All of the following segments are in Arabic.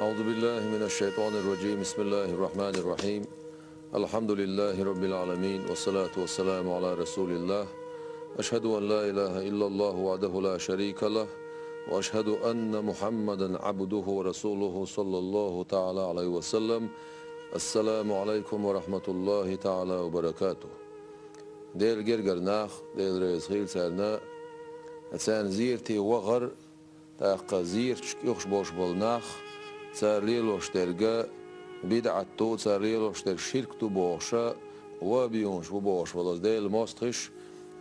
أعوذ بالله من الشيطان الرجيم. بسم الله الرحمن الرحيم. الحمد لله رب العالمين، والصلاة والسلام على رسول الله. أشهد أن لا إله إلا الله وحده لا شريك له، وأشهد أن محمدا عبده ورسوله صلى الله تعالى عليه وسلم. السلام عليكم ورحمة الله تعالى وبركاته. ديل جرجر ناخ ديل رئيس خيل سالنا أتسان زيرتي وغر تاق زير يخش بوش بالناخ سارليلوش ترجع بدعة تو سارليلوش تر شرك تو بوشا وبيونش وبوش والله ديل ماستخش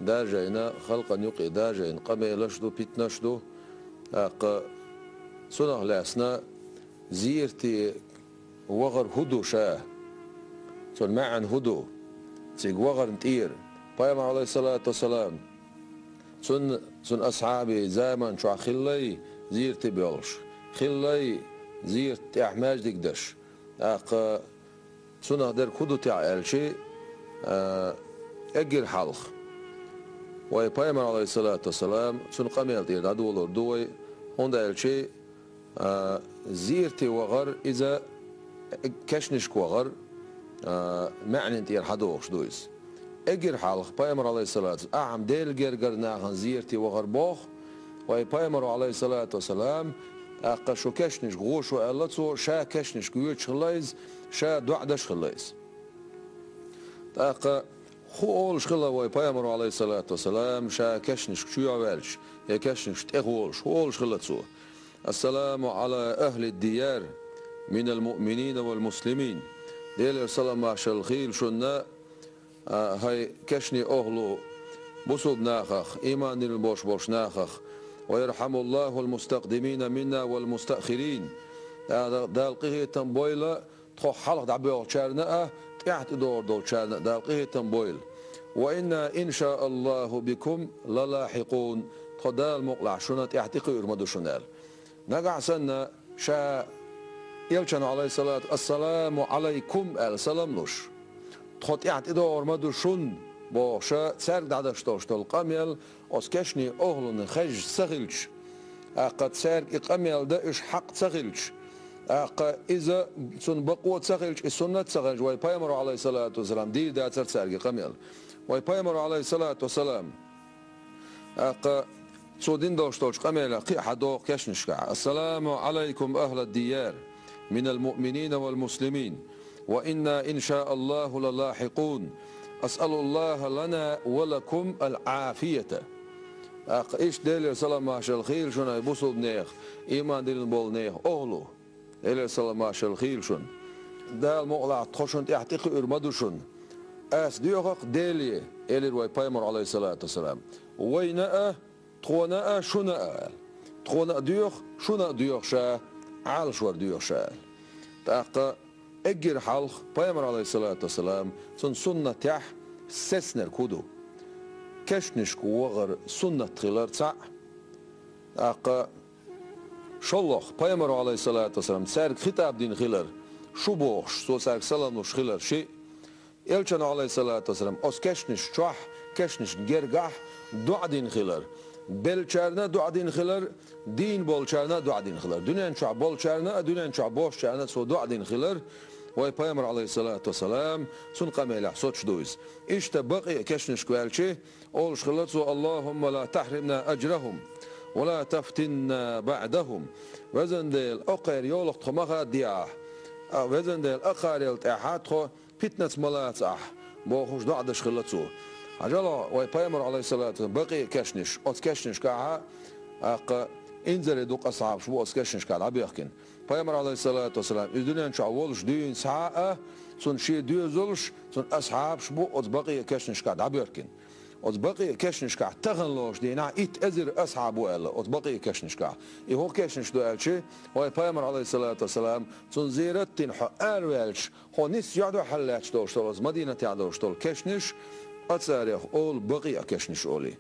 داجينا خلقا يقي داجين قميلش دو بيتنش دو تاق سنة لاسنا زيرتي وغر هدو شاه سن معن هدو تيق وغر نتير بايما عليه الصلاة والسلام سن أصحابي زمان شو خلي زيرتي بيولش خلي زيرت أحماج ديكدش أق سنة در كدو تاع الشي أجر حلخ واي بايما عليه الصلاة والسلام سن قميل تير دادولور دوي هون دا الشي زيرتي وغر إذا كشنش وغر معنى تير حدوش دويس اجر حالخ بايمر عليه الصلاة والسلام أعم ديل جرجر ناخن زيرتي وغر بوخ واي بايمر عليه الصلاة والسلام أقا شو كشنش غوش وقالتو شا كشنش كيوتش خلايز شا دعدش خلايز أقا خولش خلا واي بايمر عليه الصلاة والسلام شا كشنش شو يعملش يا كشنش تغولش خولش خلاتو. السلام على أهل الديار من المؤمنين والمسلمين ديل سلام معشر الخيل شنا هاي كشني أهلو بصد ناخخ إيمان البوش بوش ناخخ ويرحم الله المستقدمين منا والمستأخرين دالقيه تنبويلة تخو حلق دعبيو شارنا تحت دور دول شارنا دالقيه تنبويل وإنا إن شاء الله بكم للاحقون تخو دال مقلع شنا تحتقي يرمدو شنال نقع سنة شا يلشن عليه الصلاة السلام عليكم السلام لش تخط يعت إدور مدو شن بوشا سرق دعدش توشتل قميل أسكشني أهلن خج سغلش قد سرق إقميل دا إش حق سغلش إذا سن بقوة سغلش السنة سغلش واي بايمر عليه الصلاة والسلام دي دا سرق قميل واي بايمر عليه الصلاة والسلام سودين دوشتوش قميل قي حدوق كشنشكع السلام عليكم أهل الديار من المؤمنين والمسلمين وإنا إن شاء الله للاحقون أسأل الله لنا ولكم العافية إيش ديل سلام معشر الخيل شون يبصل نيخ إيمان ديل بول نيخ أهلو ديل سلام معشر الخيل شون دال مقلع تخشون تحتقي إرمدو شون أس ديوخق ديلي إلي روي بايمر عليه الصلاة والسلام وينأ تخونأ شونأ تخونأ ديوخ شونأ ديوخ شا عال شور ديوخ شا تاقا اجر حلخ بايمر عليه الصلاة والسلام سنة تح سسنر كودو كشنش وغر سنة خلال تسع أقا شلخ بايمر عليه الصلاة والسلام سارك خطاب دين خلال شو بوخش سو سارك سلام نوش خلال شيء يلشن عليه الصلاة والسلام أس كشنش شح كشنش جرجح دع دين خلال بلچارنا دع دين خلال دين بولچارنا دع دين خلال دنيا شع بولچارنا دنيا شع بوشچارنا سو دع دين خلال واي بايمر عليه الصلاة والسلام سن قميلح صوتش دويز إيش تبقي كشنش كوالشي أولش خلصوا اللهم لا تحرمنا أجرهم ولا تفتنا بعدهم وزن ديل أقير يولق تخمخا دياه وزن ديل أقير يلتحات خو فتنة ملات بوخوش دعدش خلصوا عجلا واي بايمر عليه الصلاة والسلام بقي كشنش أوت كشنش كاها انزل دوق أصحاب شو أوت كشنش كاها عبيخكن بايمر عليه الصلاة والسلام إذن شعولش دين ساعة سن شي ديوزلش سن أصحاب شبو أتبقي كشنش كاد عبيركن أتبقي كشنش كاد تغنلوش دينا إت أزر أصحاب وإلا أتبقي كشنش كاد إيه كشنش دو ألشي واي بايمر عليه الصلاة والسلام سن زيرتين حقار وإلش هو نس يعدو حلاتش دوشتولز مدينة يعدوشتول كشنش أتساريخ أول بقي كشنش أولي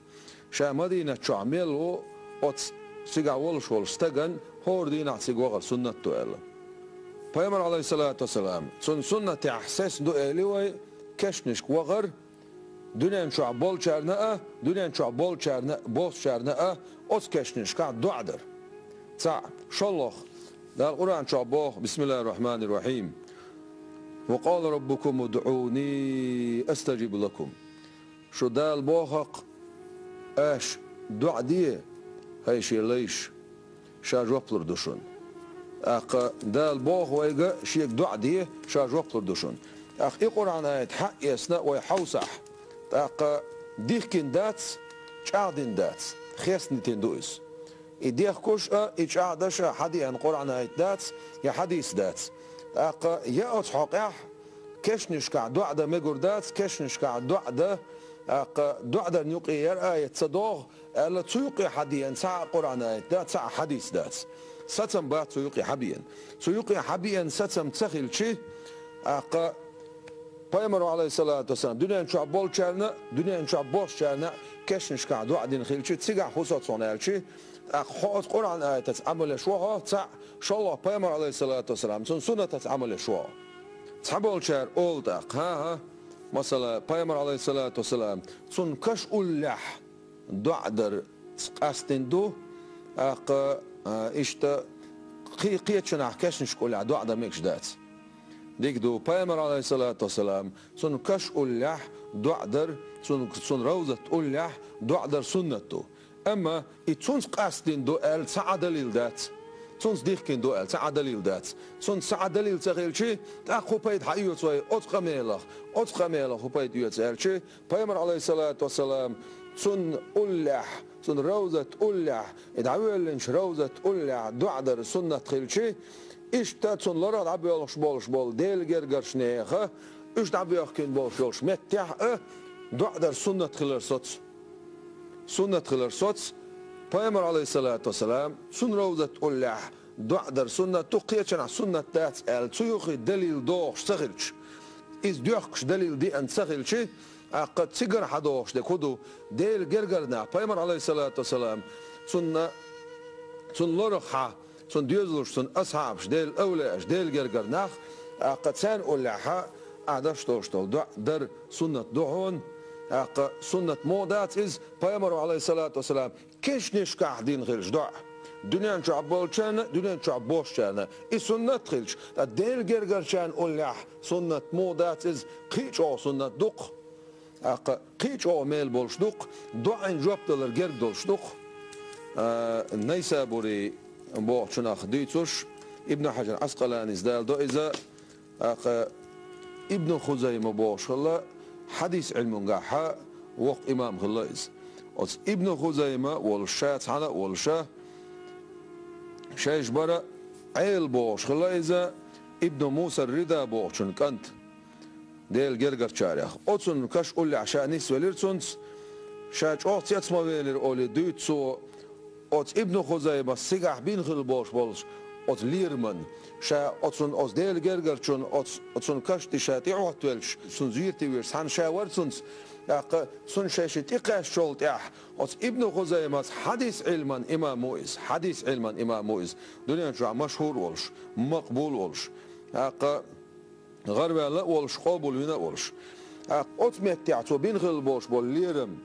شا مدينة شعملو أت سيقاولش والستغن هور دينا سيقوغل سنة دو إلا بايمر عليه الصلاة والسلام سنة أحساس دو إلي وي كشنش وغر دنيا شو عبول شارنا دنيا شو عبول شارنا بوس شارنا أوس كشنش كا دعدر تاع شلخ ده القرآن شعبوه بسم الله الرحمن الرحيم. وقال ربكم ادعوني استجب لكم. شو ده البوخق اش دع ديه هاي شي ليش شا جوبلر دوشون. اق ده البوخ ويجا شيك دع ديه شا جوبلر دوشون. اخ القرآن ايت حق يسنا ويحوسح. اق ديخكن داتس شادين داتس خيسني تندويس. إديخ كوش إيش حدي أن قرآن ايت داتس يا حديث داتس. اق يا أصحق كش نشكع دعدة مجور داتس كش نشكع دعدة اق دعدة نيوقي يرأي تصدوغ ألا تسوقي حديا ساعة قرآن ايت داتس ساعة حديث داتس. ستم بات تسوقي حبيا ستم تسخيل شي اق Peygamber aleyhissalatu vesselam dünyanın çok bol çarına, dünyanın çok boş çarına keşniş ka duadin xilçi tsiga husat sonelçi xos Kur'an ayet amel şoha tsa şallah Peygamber aleyhissalatu vesselam sun sunnet amel şoha tsabol çar olda ha mesela Peygamber aleyhissalatu vesselam sun kaş ullah duadır astindu işte qiyetçina keşniş kula duada mekşdat ديكدو بايمر عليه الصلاة والسلام سن كش أولح دعدر سن روزة أولح دعدر سنته أما يتسونس قاستين دو أل سعى دليل دات سونس ديخكين دو أل سعى دليل دات سون سعى دليل تغير شيء تأخو بيد حقيقة سوي أتقى ميلخ وبيد يتسأل شيء بايمر عليه الصلاة والسلام سن أولح سن روزة أولح إدعويلنش روزة أولح دعدر سنة تغير شيء İşte sonlara da bol değil gerçneğe işte bir bol metya duadar sünnet kılar sots Peygamber aleyhissalatu vesselam sun rovzat ullah duadar sünnet tuqiyatna sünnet dat el tuyuqi delil doğş sagilç iz diyoqş delil di an sagilçi qad sigar hadoş de kudu değil gergarna Peygamber aleyhissalatu vesselam sunlara سن ديوزلوش سن أصحابش ديل أولاش ديل جرجرناخ قد سان أولها أعدش توشتول در سنة دعون سنة مودات إز بيامر عليه الصلاة والسلام كيش نشكح دين غيرش دع دنيا نشعب بولشانا دنيا نشعب بوشانا إي سنة غيرش ديل جرجرشان أولح سنة مودات إز قيش أو سنة دق قيش أو ميل بولش دق دعين جواب دولر جرج دولش دق نيسابوري بوحشناخ ديتوش ابن حجر عسقلاني ازدال دو إذا ابن خزيمة بوش الله حديث علم قاحة وقت إمام خلايز ابن خزيمة والشات حنا والشاه شايش برا عيل بوش خلايزة ابن موسى الردا بوحشن كنت ديل جرجر شاريخ أتسن كاش أولي عشاء نسوة ليرتسونس شاش أوت يتسمى ويلر أولي دويتسو أت ابن خزيمة سيجح بين خل باش بالش أت ليرمن شا أتسون أز ديل جرجرشون أتسون كشتي شاتي عطولش سون زيرتي ويرس هن شاورسونس سون شاشة تقاش شولت أت ابن خزيمة حديث علما إمام مويز دنيا شو مشهور ولش مقبول ولش غرب لا ولش قابل ونا ولش أت متع تو بين خل باش بال ليرم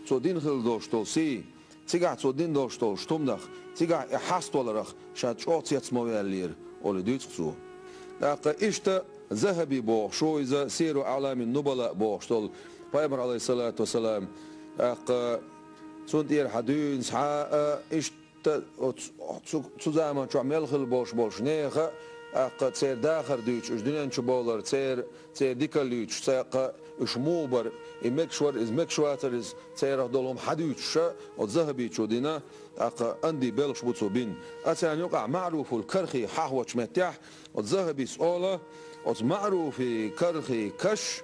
تو دين خل دوش توسي تيجا تصدين دوشتول شتومدخ تيجا حاستولرخ شات شوت يتسمويالير أول ديتسو داق إشتا ذهبي بوح شو إذا سيروا أعلام النبلاء بوحشتول بايمر عليه الصلاة والسلام داق سنتير حدين سحاء إشتا تزامن شو عمل خل بوش نيخا أق تير داخر ديتش دنيا شبولر تير ديكاليتش ساق إشموبر إمكشواتر إز تير دولهم حديتش وذهبي شو دينا أق أندي بلش بتصوبين أتان يقع معروف الكرخي حهوش متاح وذهبي سؤالة ومعروف كرخي كش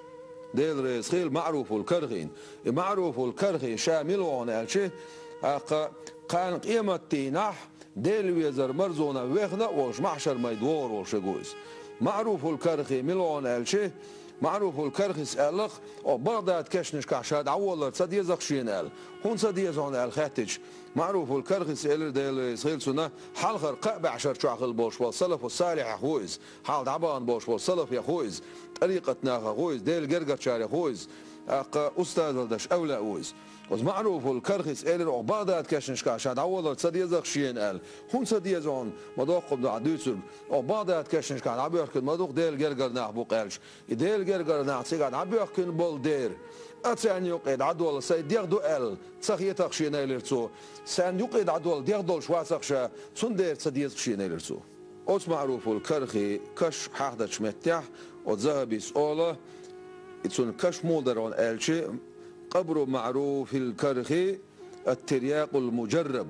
ديل ريس خيل معروف الكرخين معروف الكرخي شامل عن الشيء أق كان قيمتي نح ديل ويزر مرزونا ويخنا وش محشر ما يدور وش جوز معروف الكرخي ملون الشيء معروف الكرخي سألخ وبغداد كشنش كعشاد عولر صد يزخ شينال هون صد يزعون الخاتج معروف الكرخي سأل ديل سهيل سنة حلخر قابع عشر شعخل بوش والسلف والصالح خويز حال عبان بوش والسلف يا خويز طريقة ناخا خويز ديل جرجر شاري خويز أستاذ الدش أولى خويز وز معروف الكرخس إلر أو بغداد كشنش كاشاد عوضر تصديزق شين إل هون صديزون مدوق بدو عدوسر أو بغداد كشنش كان عبيركن مدوق ديل جرجر ناخ قالش ديل جرجر ناخ سيقعد عبيركن بول دير أتسان يقعد عدول سيد يغدو إل تسخيتق شين إلرتو سان يقعد عدول يغدول شواسق شا سون دير تصديزق شين إلرتو أوس معروف الكرخي كش حاخدة شمتح وذهبي سؤاله يتسون كش مولدرون إلشي قبر معروف الكرخي الترياق المجرب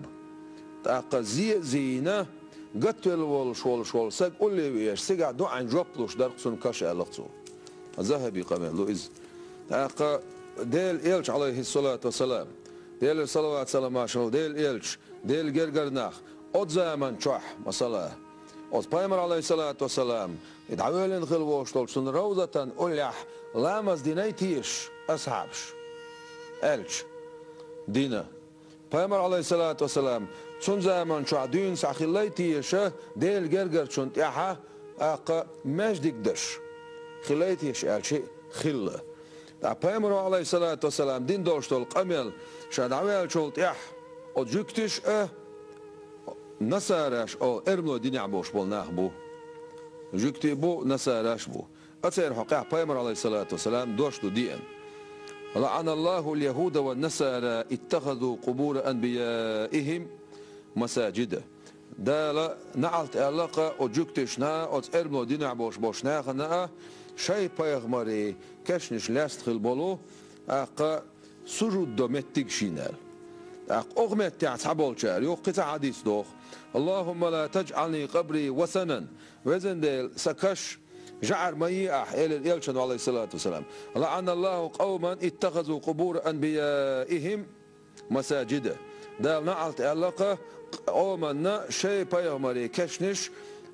تاقا زينة قتل والشول ساق قول لي ويش سيقع دو عن جوبلوش درقسون كاش ألقتو ذهبي قمين لو إذ تاقا ديل إلش عليه الصلاة والسلام ديل الصلوات سلام عشان ديل إلش ديل جرجرناخ أد زمان شح مسألة أد بايمر عليه الصلاة والسلام يدعوين خلوش تلسون روضة أولح لامز دينيتيش أصحابش ألش دينا پیامبر علیه الصلاة والسلام چون زمان شو عدين سخيلتي يشه ديل جرجر چون تيحه أق مجدك دش خيلتي يش ألشي خلة دا پیامبر علیه الصلاة والسلام دين دوشتل قميل شاد عويل شول تيح أجكتش نسارش أو إرملو دين عبوش بول ناخبو جكتي بو نسارش بو أتصير حقيقة پیامبر علیه الصلاة والسلام دوشتو دين لعن الله اليهود والنصارى اتخذوا قبور أنبيائهم مساجد دالا نعلت علاقة وجوكتشنا وتقربنا دينا بوشنا خنا شيء بيغمري كشنش لاست خلبولو أق سجود دومتك شينال أق أغمت تعتبول شار يوقت حديث دوخ اللهم لا تجعلني قبري وثنا وزن ديل سكش جعر ميئح إلى الإلشن عليه الصلاة والسلام لعن الله قوما اتخذوا قبور أنبيائهم مساجد دال نعلت علاقة قومنا شيء بيغمري كشنش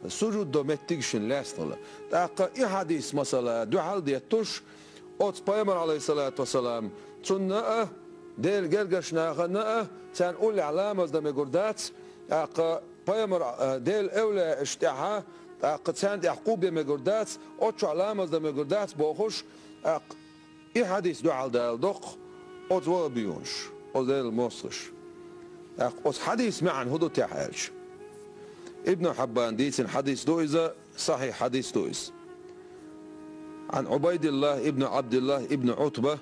سجود دومتكشن لاستغل تاقا إي حديث مثلا دو حال ديتوش أوت بيغمر عليه الصلاة والسلام تنة ديل جرجشنا خنا تان أولي علامة دمي قردات تاقا بيغمر ديل أولي اشتاحا قدسان يعقوب مجردات أوتش علامة ده مجردات بوخش إيه حديث دو على ده الدق أوت ولا بيونش أوت ده المصرش أوت حديث معا هدو تحالش ابن حبان ديتن حديث دويزة صحيح حديث دويز عن عبيد الله ابن عبد الله ابن عتبة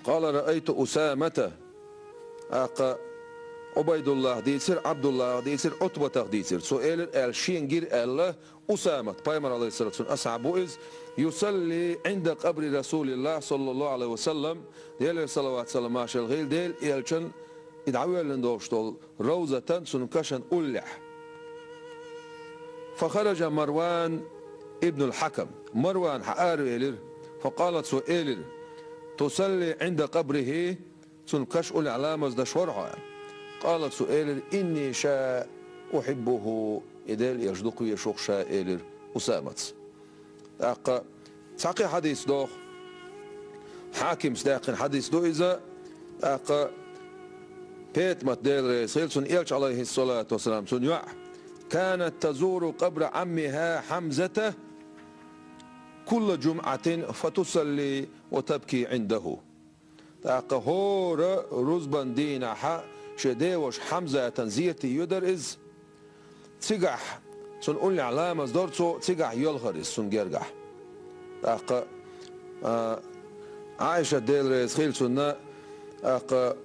قال رأيت أسامة عبيد الله ديتر عبد الله ديتر عتبة ديتر سؤال الشينجير الله أسامة بايمر عليه الصلاة والسلام أصحابه إذ يصلي عند قبر رسول الله صلى الله عليه وسلم ديال صلوات سلام عشان غير ديل إلشن يدعوه لندوشتول روزة سنكشن أولح فخرج مروان ابن الحكم مروان حقار إلر فقالت سؤال تصلي عند قبره سنكش أولي علامة دشورها قالت سؤال إني شاء أحبه إدال يجدق يشوق شاء إلر أسامة تاقي حديث دوخ حاكم سداقين حديث دو إذا بيت متدير ريسيلسون إلش عليه الصلاة والسلام سنيوع كانت تزور قبر عمها حمزة كل جمعة فتصلي وتبكي عنده هور رزبان دينا حق شديوش حمزة تنزيتي يدرز تيجح سن قولي علامة دورتو تيجح يلغرز سن جرجح عائشة ديل خيل سنة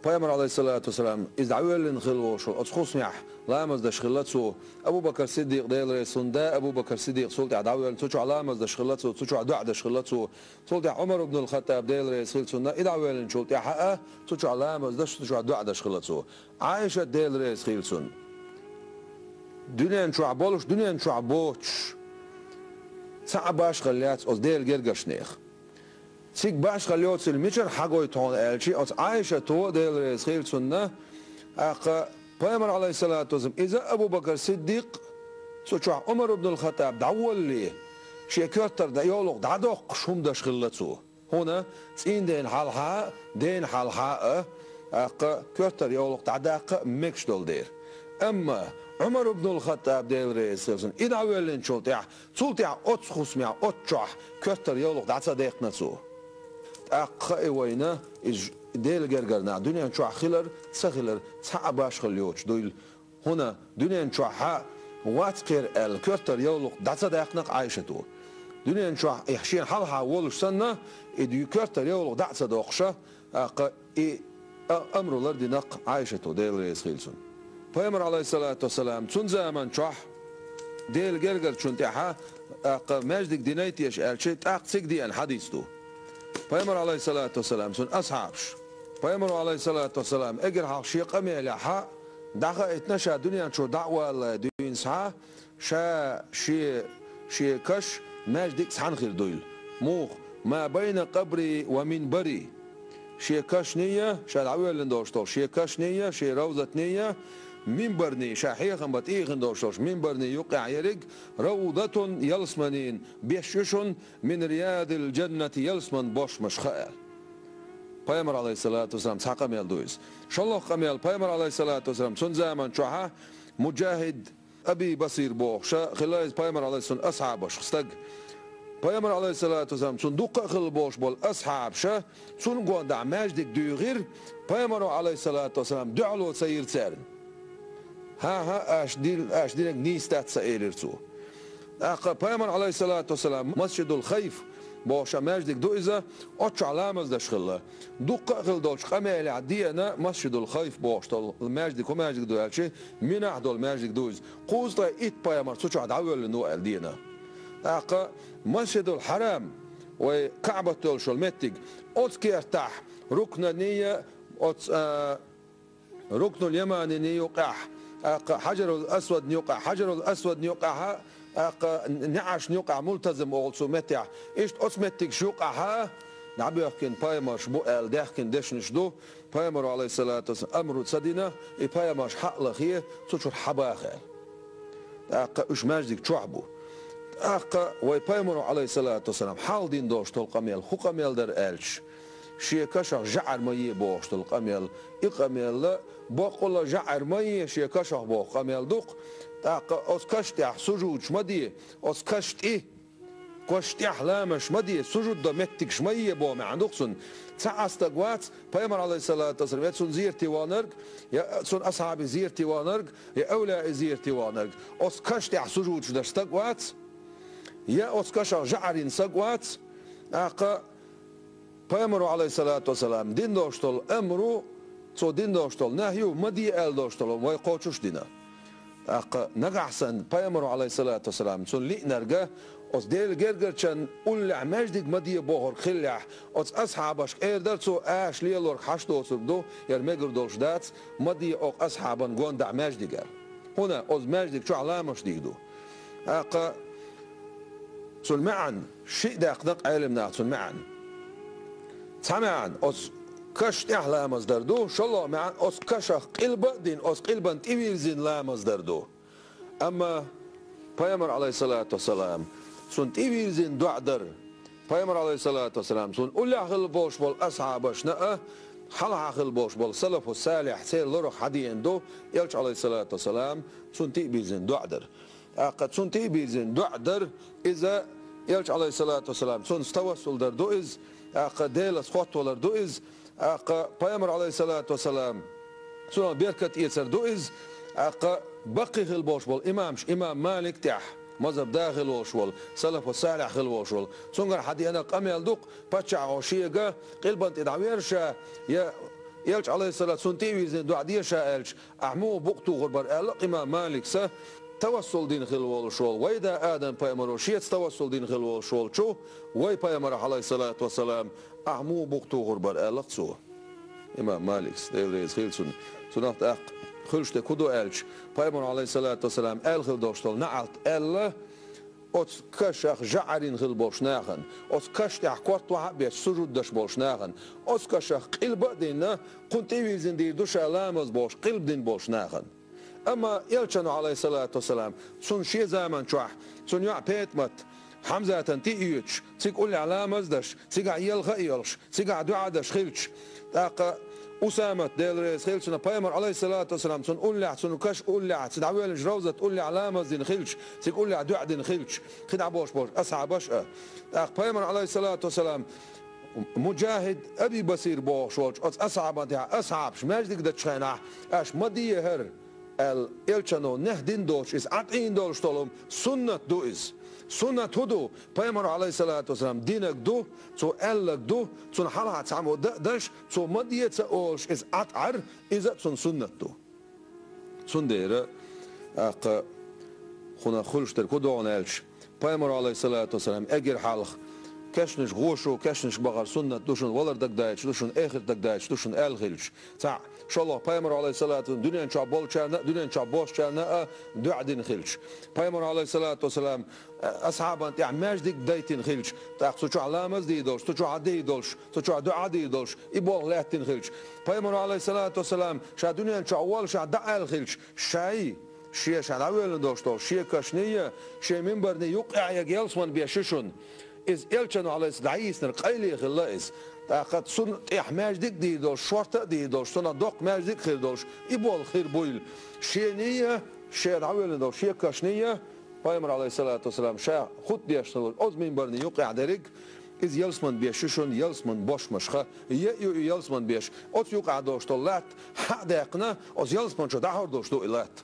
بايمر عليه الصلاة والسلام إزدعوه اللي نخلوش أتخص معه لامز دش خلاتسو أبو بكر الصديق ديل سندا أبو بكر الصديق سلطة عداوي تشوع لامز دش خلاتسو تشوع دع دش خلاتسو سلطة عمر بن الخطاب ديل خيل سنة إدعوه اللي نشلت حقه تشوع لامز دش تشوع دع دش خلاتسو عائشة ديل خيل سن دنيا نشوع بولش دنيا نشوع بوش صعب باش خليات أز ديل جرجش نيخ سيك باش خليوت الميشر حقوي تون الشي أز عائشة تو ديل خيل سنة پیامبر علیه الصلاة والسلام إذا أبو بكر الصديق سوچوا عمر بن الخطاب دعول لي شيكتر ديالوج دعدق شوم داش خلتسو هنا تين دين حالها كتر يالوج دعدق مكش دول دير أما عمر بن الخطاب ديل رئيس إذا أولين شلتيع أتخص مع أتشح كتر يالوج دعصدق نسو أقا وينا ديل جرجرنا دنيا شو خلر سخلر صعب باش خليوش دويل هنا دنيا شو ها واتقر الكرتر يولق دعسة دقنق عايشته دنيا شو يحشين حالها ولش سنة إدي كرتر يولق دعسة دقشة أقا أمر الأرض نق عايشته ديل ريسخيلسون فيمر عليه الصلاة والسلام تون زمان شو ديل جرجر شون تحا أقا ماجدك دينيتيش الشيء تأق دي الحديث فيمر عليه الصلاة والسلام سن أصحابش فيمر عليه الصلاة والسلام أجر حق شيء قمي لحق دعوة اتنشى دنيا شو دعوة دين سها شي كش ماجدك سحن خير دويل موخ ما بين قبري ومنبري شي كش نية شا دعوة لندوشتو شي كش نية شي روضة نية منبرني شاحيخا بطيخن دوشتوش منبرني يقع يرق روضة يلسمنين بيششن من رياض الجنة يلسمن بوش مشخائل Peygamber aleyhissalatu vesselam sakamel doyuz. Şallah kamel Peygamber aleyhissalatu vesselam son zaman çoha Mujahid Abi Basir bo şa khilayz Peygamber aleyhissalatu ashabash khstag Peygamber aleyhissalatu vesselam son duqa khil boş bol ashab şa son gonda majdik duyğir Peygamber aleyhissalatu vesselam du'lu sayir tsarin ha aşdil nistat sayir tsu Peygamber aleyhissalatu vesselam Masjidul Khayf باشه مجدك دو إذا أتش علامة دشخله دقة خل دولش قمة عدينا مسجد الخيف باش طال مجدك ومجدك دو هالشيء من أحدول مجدك دوز قوز لا إت بايا مرسوش عد عول لنو الدينا أقا مسجد الحرام وكعبة تولش المتج أتكي ارتاح ركن نية ركن اليماني نيوقع حجر الأسود نيوقع حجر الأسود نيوقعها نعش نيوقع ملتزم أولسو متع إيش أسمتك شوقعها نعم يحكين بايماش بقال دحكين دشنش دو بايمر عليه الصلاة والسلام أمر تصدينا إي بايماش حق لخيه تشور حباخل أقا إيش ماجدك شعبو أقا وي بايمر عليه الصلاة والسلام حال دين دوش تلقميل خو قميل در ألش شي كشخ جعر مي بوش تلقميل إقميل بقول جعر مي شي كشخ بو قميل دوق أس كشت سجود شمدي أس كشت إيه كشت أحلام شمدي سجود دمتك شمية بو ما عندقسن تعستقوات بيمر عليه الصلاة والسلام يتسون زيرتي وانرق يا سون أصحاب زيرتي وانرق يا أولى زيرتي وانرق أس كشت سجود شدستقوات يا أس كشر جعرين سقوات أقا بيمر عليه الصلاة والسلام دين دوشتل أمرو تو دين دوشتل نهيو مدي أل دوشتل ويقوتش دينا أق نجحسن بيامر عليه الصلاة والسلام سن لي نرجع أص ديل جرجرشن أولع مجدك مدي بوهر خلع أص أصحابش إيردر سو آش ليلور حشتو سردو يرمجر دوش دات مدي أو أصحابن جون دع مجدك هنا أص مجدك شو علامة شديدو أق سن معن شيء دقدق علمنا سن معن سمعن أص كشت أحلامز دردو شالله معن أس كشخ قلبا دين أس قلبا تيويرزين لامز دردو أما بيامر عليه الصلاة والسلام سن تيويرزين دعدر بيامر عليه الصلاة والسلام سن أولع خلبوش بول أصحابش نأه حلع خلبوش بول سلف الصالح سير لرخ حديين دو يلش عليه الصلاة والسلام سن تيويرزين دعدر قد سن تيويرزين دعدر إذا يلش عليه الصلاة والسلام سن استوصل دردو إز قد ديلس خطولر دو إز أقا بيامر عليه الصلاة والسلام سنة بيركت يسر دوئز أقا بقي خلبوش بول إمام مالك تح مذهب داخل وشول سلف والسالح خل وشول سنجر حدي أنا قميل دوق بتشع وشيقة قلبنت إدعويرشا يلش عليه الصلاة سنتيوي زين دعدية شائلش أحمو بقتو غربر ألق إمام مالك سه توسل دين خلوال شول ويدا آدم بيامر شيت توسل دين خلوال شول شو وي بيامر عليه الصلاة والسلام أحمو بقتو غربر ألق سو إمام مالك ديريز خيلسون سنات أق خلشت كدو ألش بيامر عليه الصلاة والسلام أل خل دوشتل نعلت ألا أت كشخ جعرين خل بوشناخن أت كشت أحكوت وحب سجود دش بوشناخن أت كشخ قلب دينا كنت يوزن دي دوش علامز بوش قلب دين بوشناخن أما يلشنو عليه الصلاة والسلام سن شي زمان شوح سن يع بيتمت حمزة تنتيجش تيك قول لي علامز دش تيك عيال خيلش تيك عدوع دش خيلش تاق أسامة ديلريس خيلشنا بيامر عليه الصلاة والسلام سن قول لي سن كش قول لي تدعوي الجروزة تقول لي علامز دين خيلش تيك قول لي عدوع دين خيلش خدع بوش أسعى بش تاق بيامر عليه الصلاة والسلام مجاهد أبي بصير بوشوش أصعب أصعب ماجدك دتشينا أش مدي هر الإلشانو نهدين دوش إس عطين دوش طولهم سنة دو إس سنة هدو بيمر عليه الصلاة والسلام دينك دو تو ألك دو تو حالها تعمل دش تو مدي تأولش إس عطعر إذا تو سنة دو سندير أق خنا خلش تركضو عنالش بيمر عليه الصلاة والسلام أجر حالخ كشنش غوشو كشنش بغر سنة دوشن ولر دقدايش دوشن آخر دقدايش دوشن آلخيلش تاع إن شاء الله بيمر عليه الصلاة والسلام دنيا نشابول شارنا دنيا نشابوش شارنا دعدين خيلش بيمر عليه الصلاة والسلام أصحابا تاع ماجدك دايتين خيلش تاع سوتشو علامز دي دولش سوتشو عدي دولش سوتشو دعاء دي دولش يبول لاتين خيلش بيمر عليه الصلاة والسلام شا دنيا نشاول شا دعال خيلش شاي شيء شعبان دوشتو شيء كشنية شيء منبرني يقع يجلسون بيششون إز إلشانو على إسدعيس نرقيلي خلاص قد سن إحماج ديك دي دوش شرطة دي دوش سنة دوق ماج ديك خير دوش يبول خير بويل شيء نية شيء عويل دوش شيء كشنية بيمر عليه الصلاة والسلام شا خد بيشتغل أز منبرني يقع دريك إز يلسمن بيششون يلسمن باش مشخة يلسمن بيش أز يقع دوش طلعت حدقنا أز يلسمن شو دهور دوش دو إلات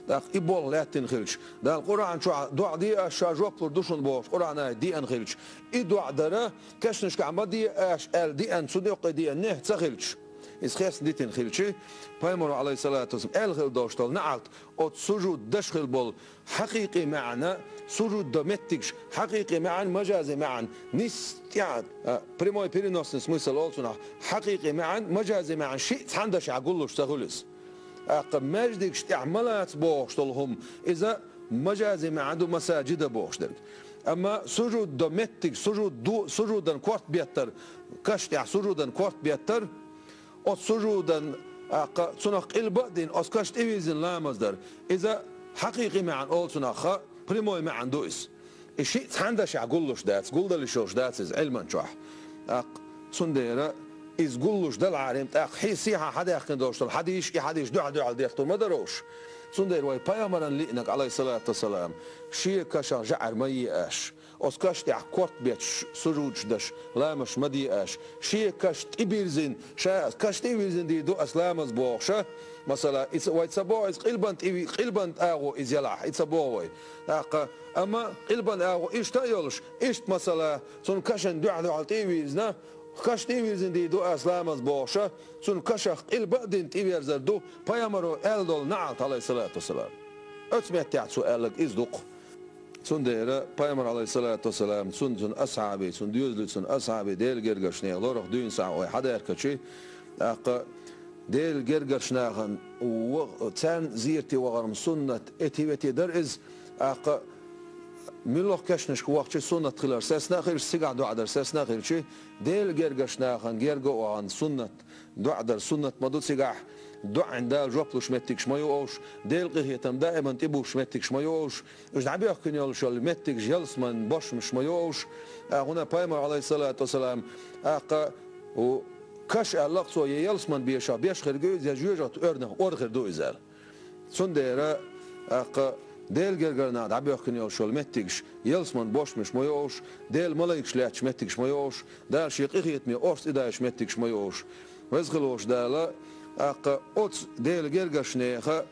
داخ يبول لاتين خلش دا القرآن شو دعاء دي شاجوب دوشن بوش قرآن دي ان خلش يدعاء درا كشنش كعمد دي اش ال دي ان صديق دي ان نه تخلش إسخاس ديتين خلشي بيمر عليه الصلاة والسلام الخل دوشتل نعلت أت سجود دشخل بول حقيقي معنا سجود دمتكش حقيقي معا مجازي معا نستيعد بريموي بيرينوس نسميسل أولسونا حقيقي معا مجازي معا شيء تحندش عقولوش تغلس ماجدك استعمالات بوشتلهم إذا مجازي ما عنده مساجد بوشتل أما سجود دمتك سجودا كورت بيتر كشتع سجودا كورت بيتر أو سجودا سنق البدين أو كشت إيزن لا مصدر إذا حقيقي مع أول سنخ بريموي ما عنده إس الشيء تحندش عقولش داتس قول ده لشوش داتس علما شوح سنديرة إز قولوش دل عارم تأخ حيسيها حدا يخن دوشتل حديش دعا ديختل ما دروش سندير واي بايامران لئنك عليه الصلاة والسلام شيء كشا جعر مي اش أس كشت كورت بيت سجود دش لا مش مدي اش شيء كشت إبيرزين كشت إبيرزين دي دو أسلامز بوخشة مثلا واي تسبوع إز قلبنت آغو إز يلح يتسبوع أما قلبنت آغو إيش تأيولش إيش مثلا سن كشن دعا تيويزنا كاش تيويزن دي دو أسلامز بوشة سن كاشخ البعدين تيويزر دو بيامرو ألدول نعت عليه الصلاة والسلام أتسمعت تعت سؤالك إزدق سن ديرا بيامر عليه الصلاة والسلام سن أصحابي سن ديوزلت سن أصحابي ديل جرجشني لورخ دين ساعة وحدا يركشي ديل جرجشناهن وتان زيرتي وغرم سنة اتيبتي در إز ملوخ كشنش وقت سنة خلال ساسنا خير سجع دعدر ساسنا خير شيء ديل جرجشنا خن جرجو عن سنة دعدر سنة مدود سجع دع عند جوبلوش متكش ما يوش ديل قهيتم دائما تبوش متكش ما يوش إيش نعبي أحكي يالش المتكش جلس من باش مش ما يوش هنا بايمر عليه الصلاة والسلام و كش اللقصو يلس من بيشا بيش خير جوز يجوجت أرنه أرخر دو إزال سنديرة ديل جرجرنا دعبي أحكي يالش المتكش يلس من باش مش ما يوش ديل ملايكش لاتش متكش ما يوش دال شيء قهيت مي أرس إداش متكش ما يوش وزغلوش دالا أوتس ديل جرجشني خا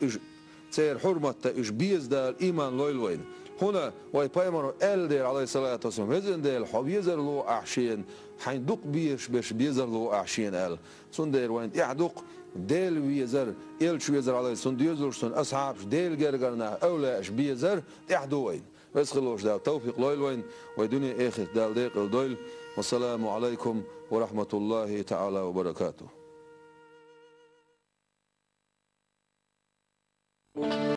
تير حرمة إيش بيز دال إيمان لويلوين هنا واي بايمر دير عليه الصلاة والسلام هزن ديل حب يزر له أحشين حين دق بيش بيش بيزر له أحشين سندير وين يعدق ديل ويزر شو يزر عليه سنديزر سن أصحاب ديل جرجرنا أولا إيش بيزر يحدوين بس خلوش دال توفيق لويلوين ويدني آخر دال ديق الدويل والسلام عليكم ورحمة الله تعالى وبركاته.